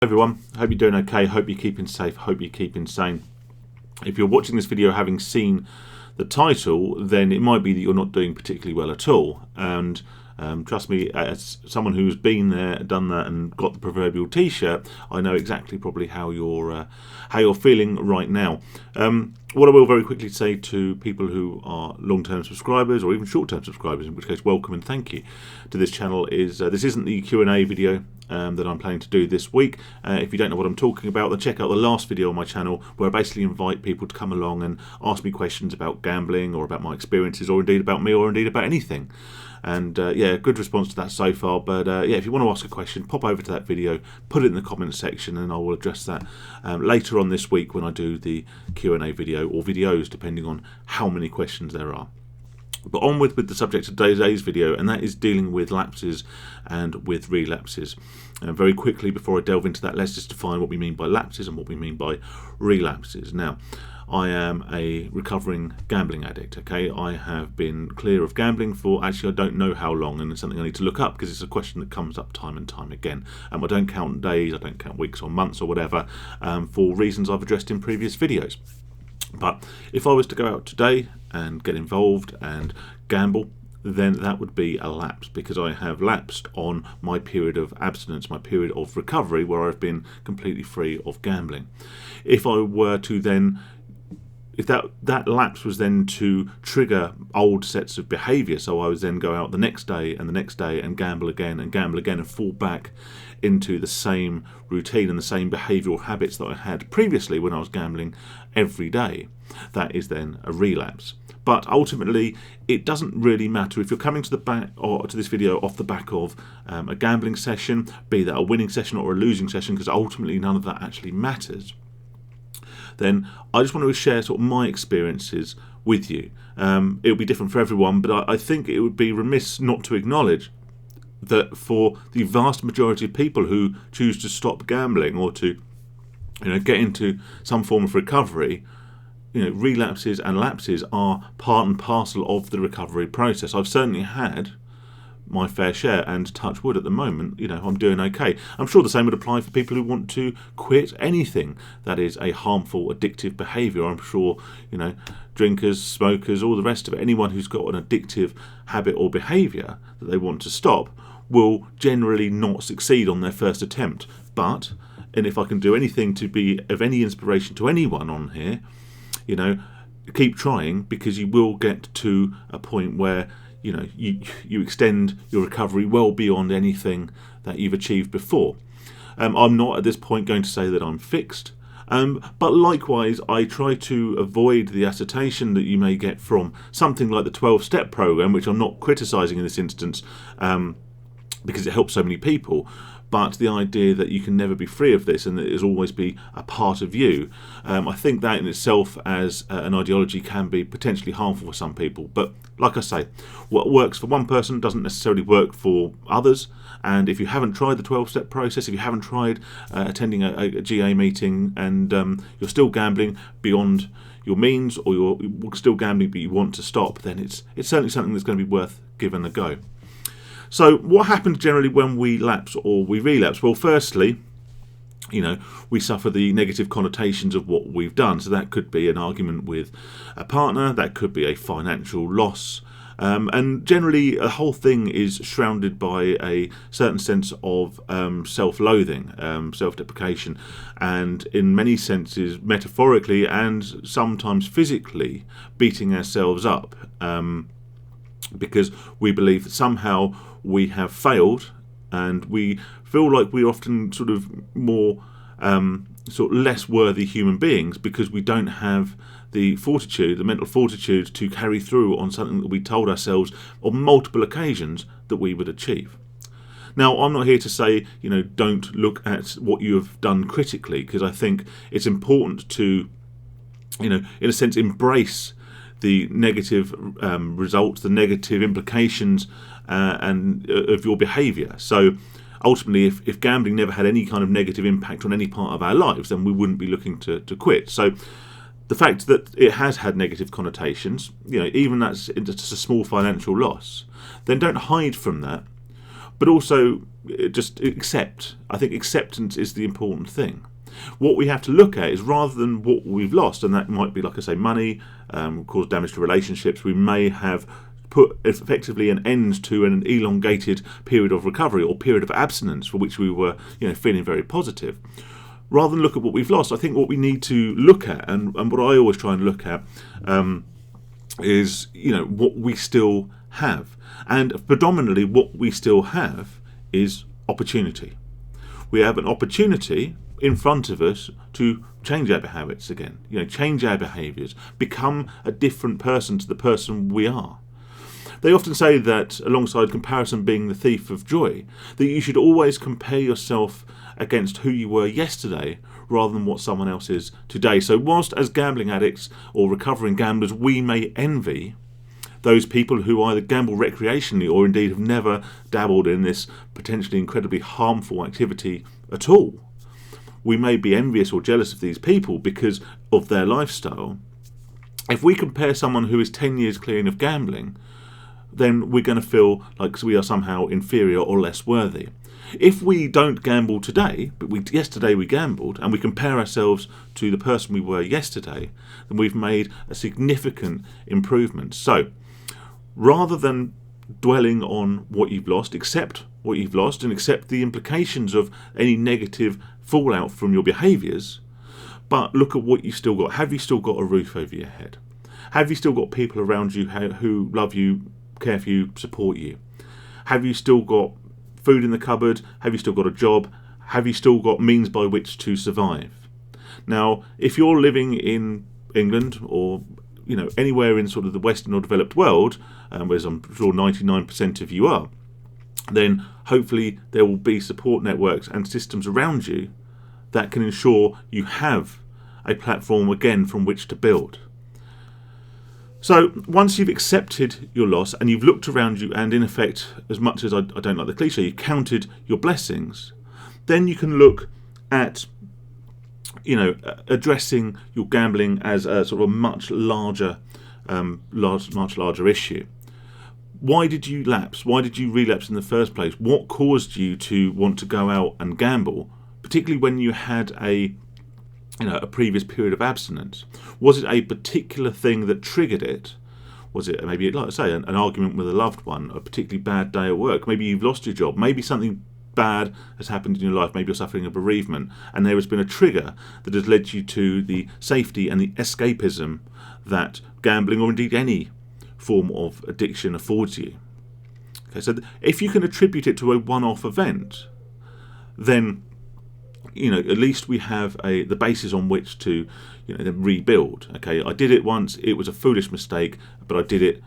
Everyone, hope you're doing okay, hope you're keeping safe, hope you're keeping sane. If you're watching this video having seen the title, then it might be that you're not doing particularly well at all. And trust me, as someone who's been there, done that, and got the proverbial T-shirt, I know exactly probably how you're feeling right now. What I will very quickly say to people who are long-term subscribers or even short-term subscribers, in which case welcome and thank you to this channel, is this isn't the Q&A video that I'm planning to do this week. If you don't know what I'm talking about, then check out the last video on my channel where I basically invite people to come along and ask me questions about gambling or about my experiences or indeed about me or indeed about anything. And yeah, good response to that so far. But yeah, if you want to ask a question, pop over to that video, put it in the comments section, and I will address that later on this week when I do the Q&A video, or videos depending on how many questions there are. But on with the subject of today's video, and that is dealing with lapses and with relapses. Very quickly, before I delve into that, let's just define what we mean by lapses and what we mean by relapses. Now, I am a recovering gambling addict, okay? I have been clear of gambling for, actually, I don't know how long, and it's something I need to look up because it's a question that comes up time and time again. I don't count days, I don't count weeks or months or whatever, for reasons I've addressed in previous videos. But if I was to go out today and get involved and gamble, then that would be a lapse, because I have lapsed on my period of abstinence, my period of recovery, where I've been completely free of gambling. If I were to then, if that lapse was then to trigger old sets of behaviour, so I would then go out the next day and the next day and gamble again and fall back into the same routine and the same behavioural habits that I had previously when I was gambling every day, that is then a relapse. But ultimately, it doesn't really matter if you're coming to the back or to this video off the back of a gambling session, be that a winning session or a losing session, because ultimately none of that actually matters. Then I just want to share sort of my experiences with you. It'll be different for everyone, but I think it would be remiss not to acknowledge that for the vast majority of people who choose to stop gambling or to, get into some form of recovery, relapses and lapses are part and parcel of the recovery process. I've certainly had my fair share, and touch wood, at the moment, I'm doing okay. I'm sure the same would apply for people who want to quit anything that is a harmful, addictive behaviour. I'm sure, drinkers, smokers, all the rest of it, anyone who's got an addictive habit or behaviour that they want to stop will generally not succeed on their first attempt. But, and if I can do anything to be of any inspiration to anyone on here, keep trying, because you will get to a point where you extend your recovery well beyond anything that you've achieved before. I'm not at this point going to say that I'm fixed, but likewise I try to avoid the assertion that you may get from something like the 12-step program, which I'm not criticising in this instance because it helps so many people, but the idea that you can never be free of this and that it'll always be a part of you. I think that in itself as an ideology can be potentially harmful for some people. But like I say, what works for one person doesn't necessarily work for others. And if you haven't tried the 12-step process, if you haven't tried attending a GA meeting and you're still gambling beyond your means, or you're still gambling but you want to stop, then it's certainly something that's going to be worth giving a go. So what happens generally when we lapse or we relapse? Well, firstly, we suffer the negative connotations of what we've done. So that could be an argument with a partner, that could be a financial loss, and generally the whole thing is shrouded by a certain sense of self-loathing, self-deprecation, and in many senses metaphorically and sometimes physically beating ourselves up, because we believe that somehow we have failed, and we feel like we're often sort of more less worthy human beings because we don't have the fortitude, the mental fortitude to carry through on something that we told ourselves on multiple occasions that we would achieve. Now, I'm not here to say, don't look at what you have done critically, because I think it's important to, in a sense, embrace the negative results, the negative implications and of your behaviour. So ultimately, if gambling never had any kind of negative impact on any part of our lives, then we wouldn't be looking to quit. So the fact that it has had negative connotations, even that's just a small financial loss, then don't hide from that, but also just accept. I think acceptance is the important thing. What we have to look at is, rather than what we've lost, and that might be, like I say, money, cause damage to relationships, we may have put effectively an end to an elongated period of recovery or period of abstinence for which we were feeling very positive. Rather than look at what we've lost, I think what we need to look at, and what I always try and look at, is what we still have. And predominantly what we still have is opportunity. We have an opportunity in front of us to change our habits again, change our behaviours, become a different person to the person we are. They often say that, alongside comparison being the thief of joy, that you should always compare yourself against who you were yesterday rather than what someone else is today. So whilst as gambling addicts or recovering gamblers we may envy those people who either gamble recreationally or indeed have never dabbled in this potentially incredibly harmful activity at all, we may be envious or jealous of these people because of their lifestyle. If we compare someone who is 10 years clean of gambling, then we're going to feel like we are somehow inferior or less worthy. If we don't gamble today, but yesterday we gambled, and we compare ourselves to the person we were yesterday, then we've made a significant improvement. So, rather than dwelling on what you've lost, accept what you've lost and accept the implications of any negative fallout from your behaviours, but look at what you've still got. Have you still got a roof over your head? Have you still got people around you who love you, care for you, support you? Have you still got food in the cupboard? Have you still got a job? Have you still got means by which to survive? Now, if you're living in England or anywhere in sort of the Western or developed world, whereas I'm sure 99% of you are, then hopefully there will be support networks and systems around you that can ensure you have a platform again from which to build. So once you've accepted your loss and you've looked around you and, in effect, as much as I don't like the cliche, you've counted your blessings, then you can look at addressing your gambling as a sort of much larger issue. Why did you lapse? Why did you relapse in the first place? What caused you to want to go out and gamble, particularly when you had a previous period of abstinence? Was it a particular thing that triggered it? Was it maybe, like I say, an argument with a loved one, a particularly bad day at work? Maybe you've lost your job. Maybe something bad has happened in your life. Maybe you're suffering a bereavement, and there has been a trigger that has led you to the safety and the escapism that gambling, or indeed any form of addiction, affords you. Okay, so if you can attribute it to a one-off event, then at least we have the basis on which to then rebuild. Okay, I did it once, it was a foolish mistake, but I did it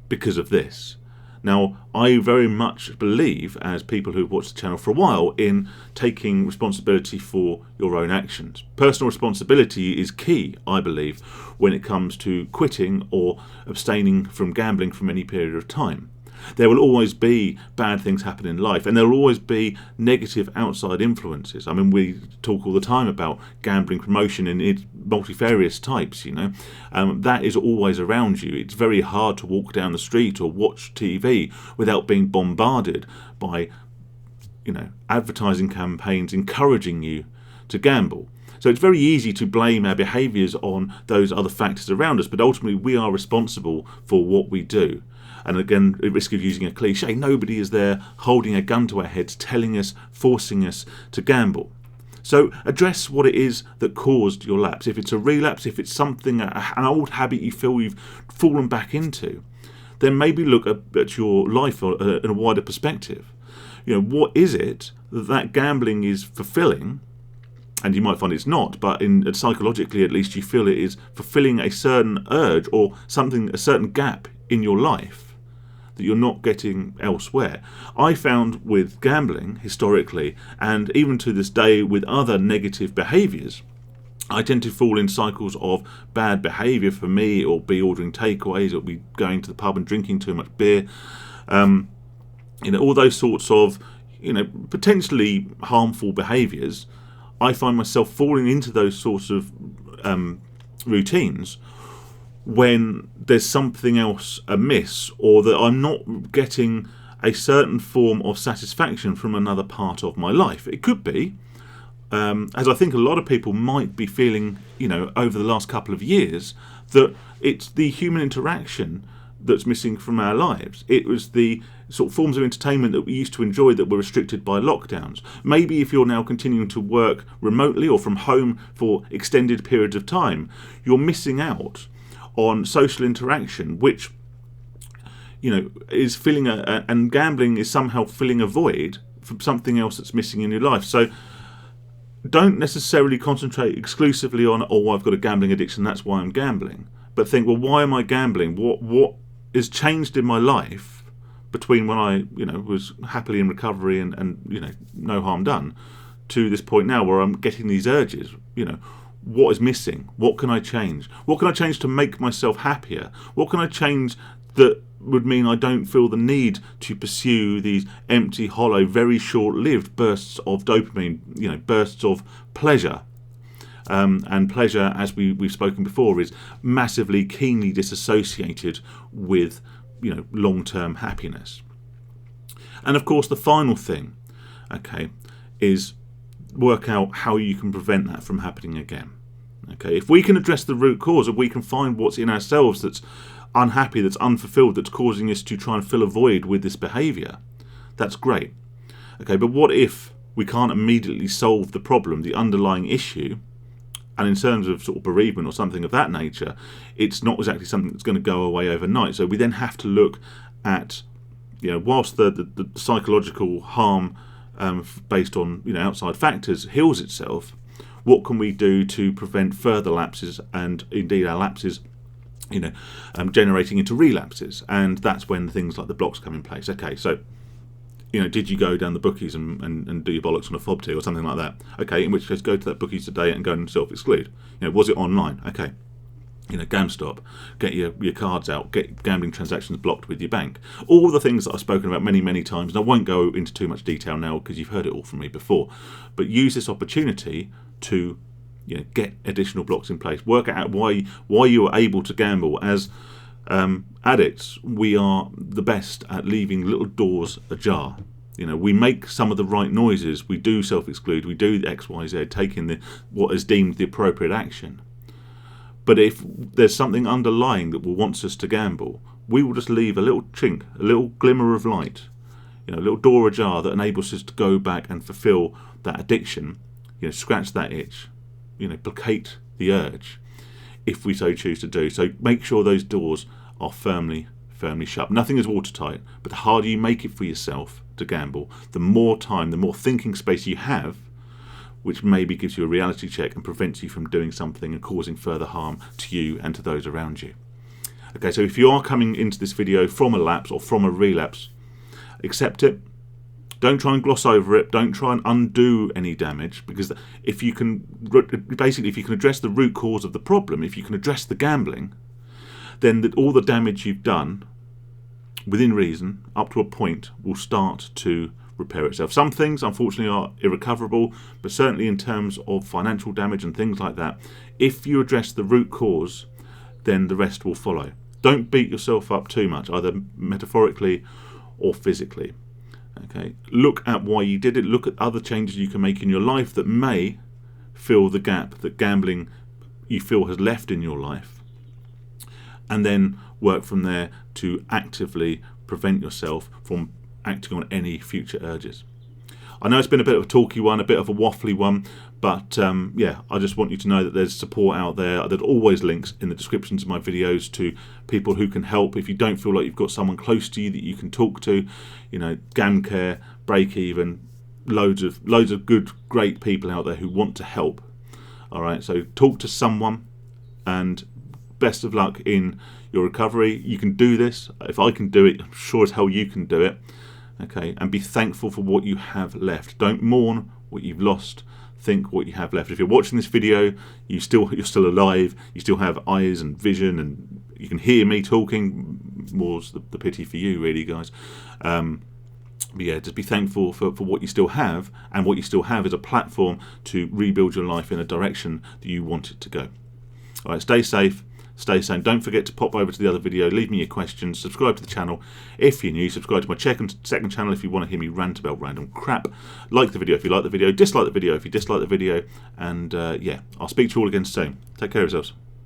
because of this. Now, I very much believe, as people who've watched the channel for a while, in taking responsibility for your own actions. Personal responsibility is key, I believe, when it comes to quitting or abstaining from gambling from any period of time. There will always be bad things happen in life, and there will always be negative outside influences. I mean, we talk all the time about gambling promotion in its multifarious types, that is always around you. It's very hard to walk down the street or watch TV without being bombarded by, advertising campaigns encouraging you to gamble. So it's very easy to blame our behaviours on those other factors around us, but ultimately we are responsible for what we do. And again, at risk of using a cliche, nobody is there holding a gun to our heads, telling us, forcing us to gamble. So address what it is that caused your lapse. If it's a relapse, if it's something, an old habit you feel you've fallen back into, then maybe look at your life in a wider perspective. What is it that gambling is fulfilling? And you might find it's not, but psychologically at least you feel it is fulfilling a certain urge or a certain gap in your life that you're not getting elsewhere. I found with gambling historically, and even to this day with other negative behaviours, I tend to fall in cycles of bad behaviour. For me, it'll be ordering takeaways, it'll be going to the pub and drinking too much beer, all those sorts of potentially harmful behaviours. I find myself falling into those sorts of routines when there's something else amiss, or that I'm not getting a certain form of satisfaction from another part of my life. It could be, as I think a lot of people might be feeling, over the last couple of years, that it's the human interaction that's missing from our lives. It was the sort of forms of entertainment that we used to enjoy that were restricted by lockdowns. Maybe if you're now continuing to work remotely or from home for extended periods of time, you're missing out on social interaction, which is filling and gambling is somehow filling a void from something else that's missing in your life. So don't necessarily concentrate exclusively on, I've got a gambling addiction, that's why I'm gambling. But think, well, why am I gambling? What has changed in my life between when I, was happily in recovery and no harm done, to this point now where I'm getting these urges? What is missing? What can I change? What can I change to make myself happier? What can I change that would mean I don't feel the need to pursue these empty, hollow, very short-lived bursts of dopamine, bursts of pleasure? And pleasure, as we've spoken before, is massively, keenly disassociated with, long-term happiness. And of course, the final thing, is work out how you can prevent that from happening again. If we can address the root cause, if we can find what's in ourselves that's unhappy, that's unfulfilled, that's causing us to try and fill a void with this behaviour, that's great. But what if we can't immediately solve the problem, the underlying issue? And in terms of sort of bereavement or something of that nature, it's not exactly something that's going to go away overnight. So we then have to look at, whilst the psychological harm based on outside factors heals itself, what can we do to prevent further lapses, and indeed our lapses generating into relapses? And that's when things like the blocks come in place. So did you go down the bookies and do your bollocks on a fob tee or something like that? In which case go to that bookies today and go and self-exclude. Was it online? GamStop, get your cards out, get gambling transactions blocked with your bank. All the things that I've spoken about many, many times, and I won't go into too much detail now because you've heard it all from me before, but use this opportunity to get additional blocks in place. Work out why you are able to gamble. As addicts, we are the best at leaving little doors ajar. We make some of the right noises, we do self-exclude, we do X, Y, Z, taking what is deemed the appropriate action. But if there's something underlying that will want us to gamble, we will just leave a little chink, a little glimmer of light, a little door ajar that enables us to go back and fulfill that addiction, scratch that itch, placate the urge, if we so choose to do. So make sure those doors are firmly shut. Nothing is watertight, but the harder you make it for yourself to gamble, the more time, the more thinking space you have, which maybe gives you a reality check and prevents you from doing something and causing further harm to you and to those around you. So if you are coming into this video from a lapse or from a relapse, accept it. Don't try and gloss over it. Don't try and undo any damage, because if you can address the root cause of the problem, if you can address the gambling, then all the damage you've done, within reason, up to a point, will start to repair itself. Some things, unfortunately, are irrecoverable, but certainly in terms of financial damage and things like that, if you address the root cause, then the rest will follow. Don't beat yourself up too much, either metaphorically or physically. Look at why you did it. Look at other changes you can make in your life that may fill the gap that gambling you feel has left in your life, and then work from there to actively prevent yourself from acting on any future urges. I know it's been a bit of a talky one, a bit of a waffly one, but I just want you to know that there's support out there. There's always links in the descriptions of my videos to people who can help. If you don't feel like you've got someone close to you that you can talk to, GamCare, Break Even, loads of good, great people out there who want to help. All right, so talk to someone, and best of luck in your recovery. You can do this. If I can do it, I'm sure as hell you can do it. And be thankful for what you have left. Don't mourn what you've lost. Think what you have left. If you're watching this video, you're still alive. You still have eyes and vision, and you can hear me talking. More's the pity for you, really, guys. But just be thankful for what you still have, and what you still have is a platform to rebuild your life in a direction that you want it to go. All right, stay safe, Stay sane. Don't forget to pop over to the other video, leave me your questions, subscribe to the channel if you're new, subscribe to my second channel if you want to hear me rant about random crap. Like the video if you like the video, dislike the video if you dislike the video, and yeah, I'll speak to you all again soon. Take care of yourselves.